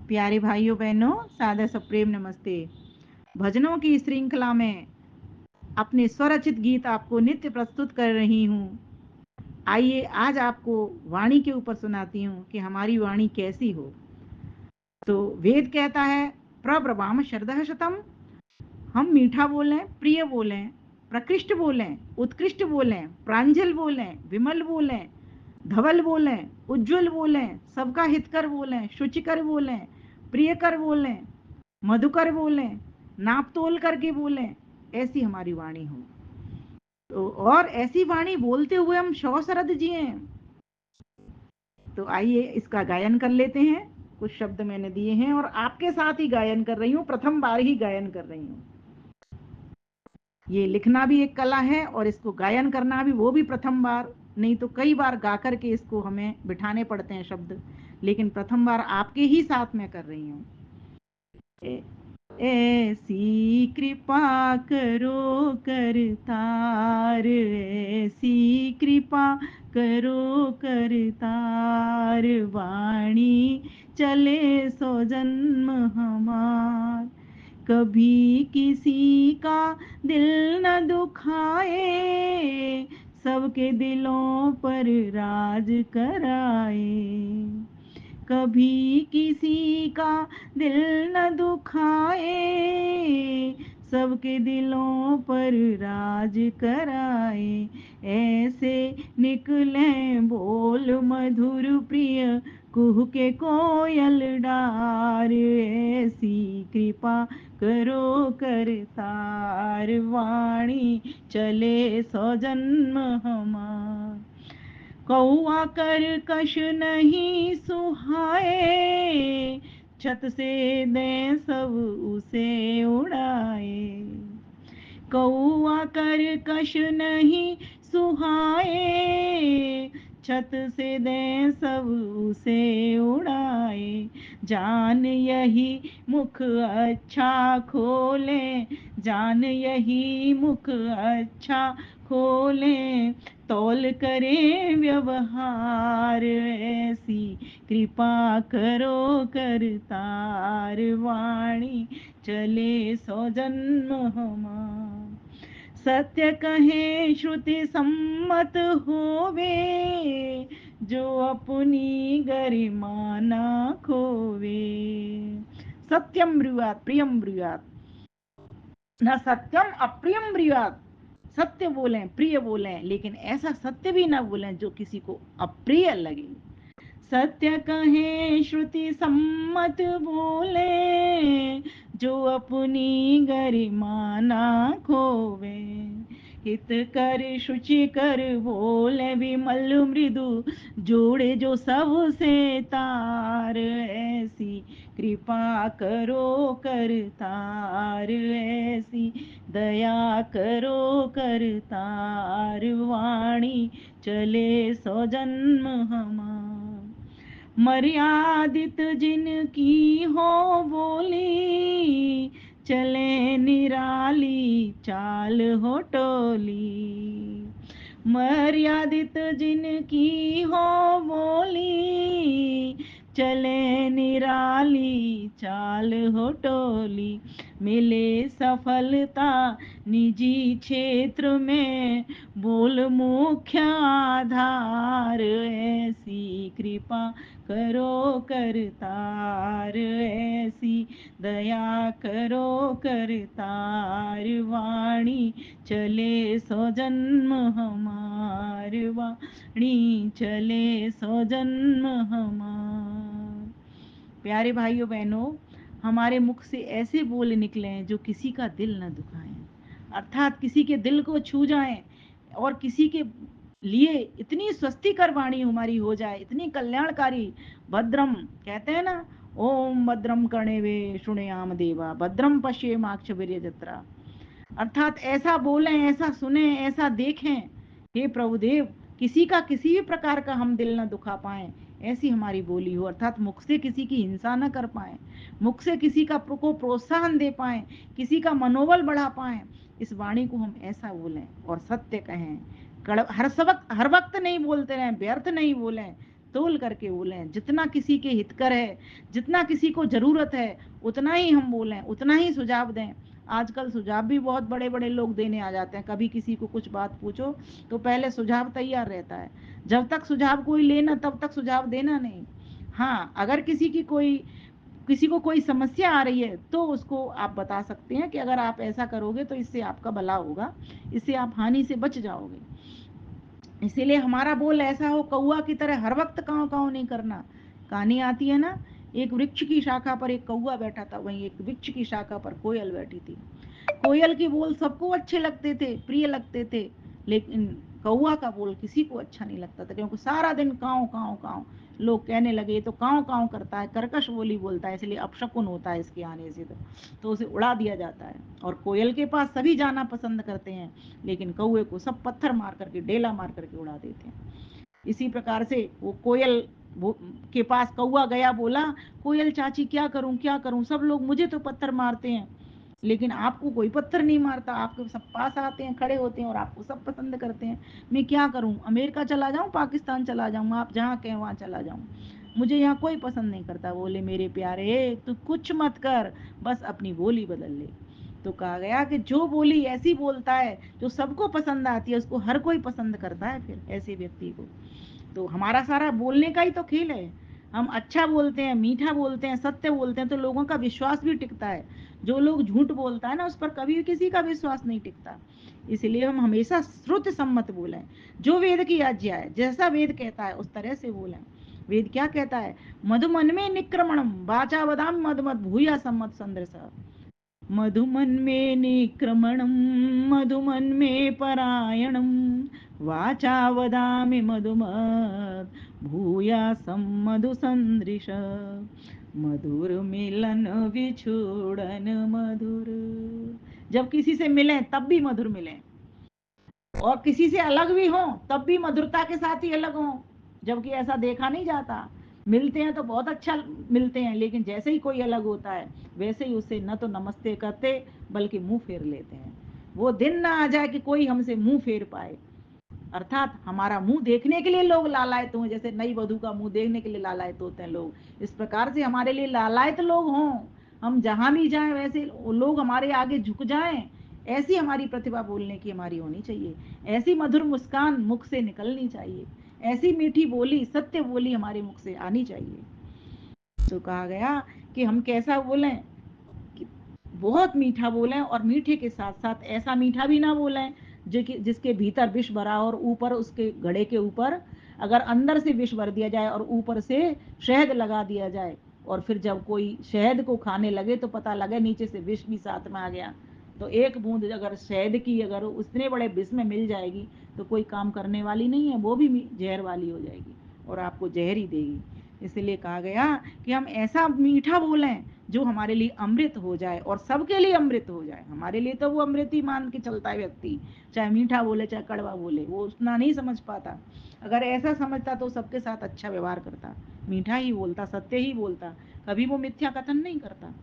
प्यारे भाइयों बहनों, सादर सप्रेम नमस्ते। भजनों की श्रृंखला में अपने स्वरचित गीत आपको नित्य प्रस्तुत कर रही हूँ। आइए आज आपको वाणी के ऊपर सुनाती हूँ कि हमारी वाणी कैसी हो। तो वेद कहता है प्रब्रवाम शरदः शतम, हम मीठा बोलें, प्रिय बोलें, प्रकृष्ट बोलें, उत्कृष्ट बोलें, प्रांजल बोलें, विमल बोलें, धवल बोलें, उज्जवल बोलें, सबका हितकर बोलें, शुचिकर बोलें, प्रियकर बोलें, मधुकर बोलें, नाप तोल करके बोलें, ऐसी हमारी वाणी हो। तो और ऐसी वाणी बोलते हुए हम 100 शरद जिए। तो आइए इसका गायन कर लेते हैं। कुछ शब्द मैंने दिए हैं और आपके साथ ही गायन कर रही हूँ, प्रथम बार ही गायन कर रही हूँ। ये लिखना भी एक कला है और इसको गायन करना भी, वो भी प्रथम बार। नहीं तो कई बार गा करके इसको हमें बिठाने पड़ते हैं शब्द, लेकिन प्रथम बार आपके ही साथ में कर रही हूँ। ऐसी कृपा करो करतार, ऐसी कृपा करो करतार, वाणी चले सो जन्म हमार, कभी किसी का दिल न दुखाए, सबके दिलों पर राज कराए, कभी किसी का दिल न दुखाए, सबके दिलों पर राज कराए, ऐसे निकले बोल मधुर प्रिय कुह के कोयल डार, ऐसी कृपा करो करतार, वाणी चले सो जन्म हमार, कौआ कर कश नहीं सुहाए, छत से दे सब उसे उड़ाए, कौआ कर कश नहीं सुहाए, छत से दे सब उसे उड़ाए, जान यही मुख अच्छा खोले, जान यही मुख अच्छा खोले, तौल करे व्यवहार, ऐसी कृपा करो करतार, वाणी चले सो जन्म हमार, सत्य कहे श्रुति सम्मत होवे, जो अपनी गरिमा ना खोवे, सत्यम ब्रुयात प्रियम ब्रुयात, न सत्यम अप्रियम ब्रुयात, सत्य बोलें, प्रिय बोलें, लेकिन ऐसा सत्य भी ना बोलें जो किसी को अप्रिय लगे, सत्य कहे श्रुति सम्मत बोले, जो अपनी गरिमा ना खोवे, हित कर शुचि कर बोले विमल मृदु, जोड़े जो सबसे तार, ऐसी कृपा करो करतार, ऐसी दया करो करतार, वाणी चले सो जन्म हमार, मर्यादित जिनकी हो बोली, चले निराली चाल हो टोली, मर्यादित जिनकी हो बोली, चले निराली चाल हो टोली, मिले सफलता निजी क्षेत्र में, बोल मुख्य आधार, ऐसी कृपा करो करतार, ऐसी दया करो करतार, वाणी चले सो जन्म हमार, वाणी चले सो जन्म हमार। प्यारे भाइयों बहनों, हमारे मुख से ऐसे बोल निकले जो किसी का दिल न दुखाएं, अर्थात किसी के दिल को छू जाएं और किसी के लिए इतनी स्वस्तिकर वाणी हमारी हो जाए, इतनी कल्याणकारी। भद्रम कहते हैं ना, ओम भद्रम कर्णेवे शृणुयाम देवा, भद्रम पश्येमाक्षभिर्यजत्रा, अर्थात ऐसा बोलें, ऐसा सुने, ऐसा देखें, हे प्रभुदेव, किसी का किसी भी प्रकार का हम दिल न दुखा पाएं, ऐसी हमारी बोली हो, अर्थात मुख से किसी की हिंसा न कर पाएं, मुख से किसी का को प्रोत्साहन दे पाएं, किसी का मनोबल बढ़ा पाएं, इस वाणी को हम ऐसा बोलें और सत्य कहें, हर वक्त नहीं बोलते रहें, व्यर्थ नहीं बोलें, तोल करके बोलें, जितना किसी के हितकर है, जितना किसी को जरूरत है उतना ही हम बोलें, उतना ही सुझाव दें। आजकल सुझाव भी बहुत बड़े बड़े लोग देने आ जाते हैं, कभी किसी को कुछ बात पूछो तो पहले सुझाव तैयार रहता है, जब तक सुझाव कोई लेना तब तक सुझाव देना नहीं। हाँ, अगर किसी को कोई समस्या आ रही है तो उसको आप बता सकते हैं कि अगर आप ऐसा करोगे तो इससे आपका भला होगा, इससे आप हानि से बच जाओगे। इसीलिए हमारा बोल ऐसा हो, कौआ की तरह हर वक्त काँव काँव नहीं करना। कहानी आती है ना, एक वृक्ष की शाखा पर एक कौआ बैठा था, वहीं एक वृक्ष की शाखा पर कोयल बैठी थी। कोयल के बोल सबको अच्छे लगते थे, प्रिय लगते थे, लेकिन कौआ का बोल किसी को अच्छा नहीं लगता था, क्योंकि सारा दिन काँव काँव काँव। लोग कहने लगे ये तो काँव काँव करता है, कर्कश बोली बोलता है, इसलिए अपशकुन होता है इसके आने से। तो उसे उड़ा दिया जाता है। और कोयल के पास सभी जाना पसंद करते हैं, लेकिन कौए को सब पत्थर मार करके, डेला मार करके उड़ा देते हैं। इसी प्रकार से वो कोयल के पास कौआ गया, बोला कोयल चाची क्या करूं क्या करूं, सब लोग मुझे तो पत्थर मारते हैं, लेकिन आपको कोई पत्थर नहीं मारता, आपके सब पास आते हैं, खड़े होते हैं और आपको सब पसंद करते हैं। मैं क्या करूं, अमेरिका चला जाऊं, पाकिस्तान चला जाऊं, आप जहाँ कहें वहां चला जाऊं, मुझे यहाँ कोई पसंद नहीं करता। बोले मेरे प्यारे तू कुछ मत कर, बस अपनी बोली बदल ले। तो कहा गया कि जो बोली ऐसी बोलता है जो सबको पसंद आती है, उसको हर कोई पसंद करता है फिर ऐसे व्यक्ति को। तो हमारा सारा बोलने का ही तो खेल है। हम अच्छा बोलते हैं, मीठा बोलते हैं, सत्य बोलते हैं तो लोगों का विश्वास भी टिकता है। जो लोग झूठ बोलता है ना, उस पर कभी भी किसी का विश्वास नहीं टिकता। इसलिए हम हमेशा श्रुत सम्मत बोलें, जो वेद की आज्ञा है, जैसा वेद कहता है उस तरह से बोलें। वेद क्या कहता है, मधुमन में निक्रमणम वाचा वदाम मद मद भूया सम्मत संदर्श। मधुमन में निक्रमणम, मधुमन में परायणम, वाचा वदामि मधुमत् भूयासं मधु सन्दृश। मधुर मिलन विछोड़न मधुर। जब किसी से मिलें तब भी मधुर मिलें, और किसी से अलग भी हो तब भी मधुरता के साथ ही अलग हो, जबकि ऐसा देखा नहीं जाता। मिलते हैं तो बहुत अच्छा मिलते हैं, लेकिन जैसे ही कोई अलग होता है वैसे ही उसे न तो नमस्ते करते बल्कि मुंह फेर लेते हैं। वो दिन ना आ जाए कि कोई हमसे मुंह फेर पाए। अर्थात हमारा मुंह देखने के लिए लोग लालायत हों, जैसे नई वधू का मुंह देखने के लिए लालायत होते हैं लोग, इस प्रकार से हमारे लिए लालायत लोग हों। हम जहां भी जाएं वैसे लोग हमारे आगे झुक जाएं, ऐसी हमारी प्रतिभा बोलने की हमारी होनी चाहिए। ऐसी मधुर मुस्कान मुख से निकलनी चाहिए, ऐसी मीठी बोली, सत्य बोली हमारे मुख से आनी चाहिए। तो कहा गया कि हम कैसा बोलें, कि बहुत मीठा बोलें, और मीठे के साथ साथ ऐसा मीठा भी ना बोलें जिसके भीतर विष भरा और ऊपर उसके घड़े के ऊपर अगर अंदर से विष भर दिया जाए और ऊपर से शहद लगा दिया जाए, और फिर जब कोई शहद को खाने लगे तो पता लगे नीचे से विष भी साथ में आ गया। तो एक बूंद अगर शहद की अगर उतने बड़े विष में मिल जाएगी तो कोई काम करने वाली नहीं है, वो भी जहर वाली हो जाएगी और आपको जहर ही देगी। इसलिए कहा गया कि हम ऐसा मीठा बोलें जो हमारे लिए अमृत हो जाए और सबके लिए अमृत हो जाए। हमारे लिए तो वो अमृत ही मान के चलता है व्यक्ति, चाहे मीठा बोले चाहे कड़वा बोले, वो उतना नहीं समझ पाता। अगर ऐसा समझता तो सबके साथ अच्छा व्यवहार करता, मीठा ही बोलता, सत्य ही बोलता, कभी वो मिथ्या कथन नहीं करता।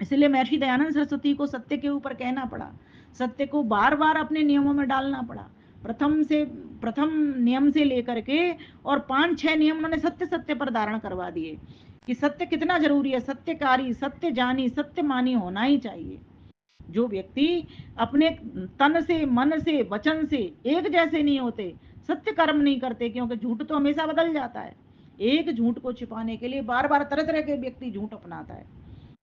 इसलिए महर्षि दयानंद सरस्वती को सत्य के ऊपर कहना पड़ा, सत्य को बार बार अपने नियमों में डालना पड़ा। प्रथम नियम से लेकर के और 5-6 नियम उन्होंने सत्य सत्य पर धारण करवा दिए कि सत्य कितना जरूरी है, सत्यकारी, सत्य जानी, सत्य मानी होना ही चाहिए। जो व्यक्ति अपने तन से, मन से, वचन से एक जैसे नहीं होते, सत्य कर्म नहीं करते, क्योंकि झूठ तो हमेशा बदल जाता है। एक झूठ को छिपाने के लिए बार बार तरह तरह के व्यक्ति झूठ अपनाता है,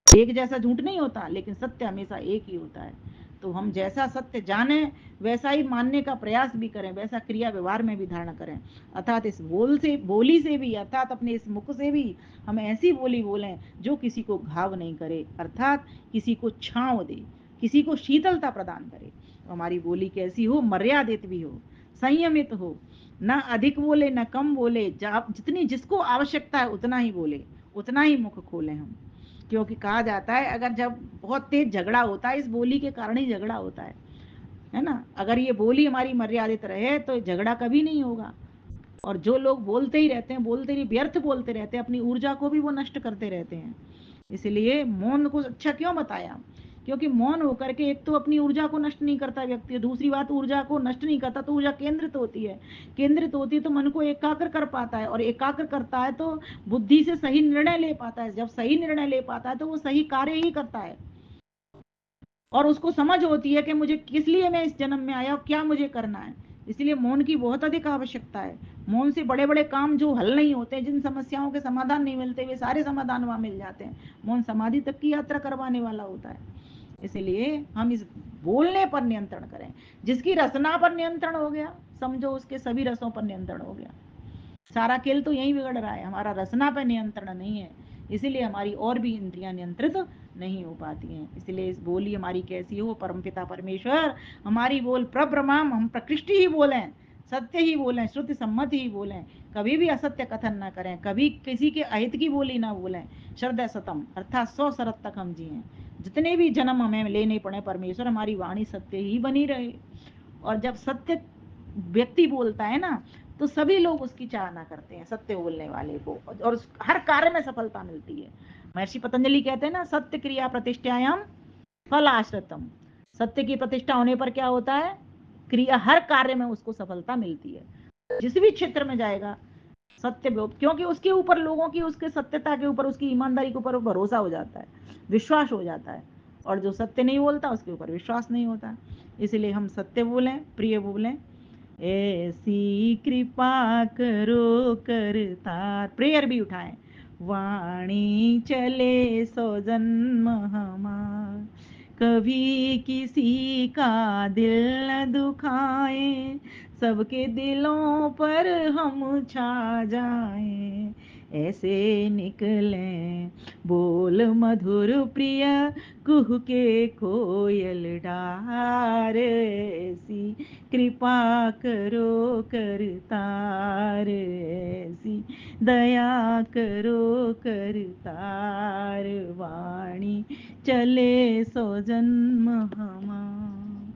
एक जैसा झूठ नहीं होता, लेकिन सत्य हमेशा एक ही होता है। तो हम जैसा सत्य जाने वैसा ही मानने का प्रयास भी करें, वैसा क्रिया व्यवहार में भी धारण करें। अर्थात इस बोली से भी, अर्थात अपने इस मुख से भी हम ऐसी बोली बोलें जो किसी को घाव नहीं करे, अर्थात किसी को छांव दे, किसी को शीतलता प्रदान करे। तो हमारी बोली कैसी हो, मर्यादित भी हो, संयमित हो, न अधिक बोले न कम बोले, जितनी जिसको आवश्यकता है उतना ही बोले, उतना ही मुख खोले हम। क्योंकि कहा जाता है अगर जब बहुत तेज झगड़ा होता है, इस बोली के कारण ही झगड़ा होता है ना। अगर ये बोली हमारी मर्यादित रहे तो झगड़ा कभी नहीं होगा। और जो लोग बोलते ही रहते हैं, बोलते ही व्यर्थ बोलते रहते हैं, अपनी ऊर्जा को भी वो नष्ट करते रहते हैं। इसलिए मौन को अच्छा क्यों बताया, क्योंकि मौन होकर के एक तो अपनी ऊर्जा को नष्ट नहीं करता व्यक्ति, दूसरी बात ऊर्जा को नष्ट नहीं करता तो ऊर्जा केंद्रित होती है, केंद्रित होती है तो मन को एकाग्र कर पाता है, और एकाग्र करता है तो बुद्धि से सही निर्णय ले पाता है, जब सही निर्णय ले पाता है तो वो सही कार्य ही करता है, और उसको समझ होती है कि मुझे किस लिए मैं इस जन्म में आया और क्या मुझे करना है। इसलिए मौन की बहुत अधिक आवश्यकता है। मौन से बड़े बड़े काम जो हल नहीं होते, जिन समस्याओं के समाधान नहीं मिलते, वे सारे समाधान वहां मिल जाते हैं। मौन समाधि तक की यात्रा करवाने वाला होता है। इसलिए हम इस बोलने पर नियंत्रण करें। जिसकी रचना पर नियंत्रण हो गया, समझो उसके सभी रसों पर नियंत्रण हो गया। सारा खेल तो यही बिगड़ रहा है, हमारा रचना पर नियंत्रण नहीं है, इसीलिए हमारी और भी इंद्रियां नियंत्रित नहीं हो पाती हैं। इसलिए इस बोली हमारी कैसी हो, परमपिता परमेश्वर हमारी बोल प्रब्रह्म, हम प्रकृष्टि ही बोलें, सत्य ही बोलें, श्रुति सम्मत ही बोलें, कभी भी असत्य कथन ना करें, कभी किसी के अहित की बोली ना बोलें। श्रद्धा सतम अर्थात 100 शरत तक हम जिए, जितने भी जन्म हमें लेने पड़े परमेश्वर हमारी वाणी सत्य ही बनी रहे। और जब सत्य व्यक्ति बोलता है ना, तो सभी लोग उसकी चाहना करते हैं, सत्य बोलने वाले को, और हर कार्य में सफलता मिलती है। महर्षि पतंजलि कहते हैं ना, सत्य क्रिया प्रतिष्ठायाम फल आश्रितम। सत्य की प्रतिष्ठा होने पर क्या होता है, क्रिया हर कार्य में उसको सफलता मिलती है। जिस भी क्षेत्र में जाएगा सत्य बोल, क्योंकि उसके ऊपर लोगों की उसके सत्यता के ऊपर, उसकी ईमानदारी के ऊपर भरोसा हो जाता है, विश्वास हो जाता है। और जो सत्य नहीं बोलता उसके ऊपर विश्वास नहीं होता। इसलिए हम सत्य बोलें, प्रिय बोलें। ऐसी कृपा करो करतार, प्रेयर भी उठाएं। वाणी चले सो जन्म हमार, कभी किसी का दिल न दुखाए, सबके दिलों पर हम छा जाएं। ऐसे निकले बोल मधुर प्रिय, कुह के कोयल डार। ऐसी कृपा करो करतार, ऐसी दया करो करतार, वाणी चले सो जन्म हमार।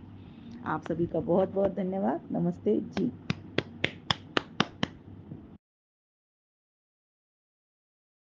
आप सभी का बहुत बहुत धन्यवाद। नमस्ते जी।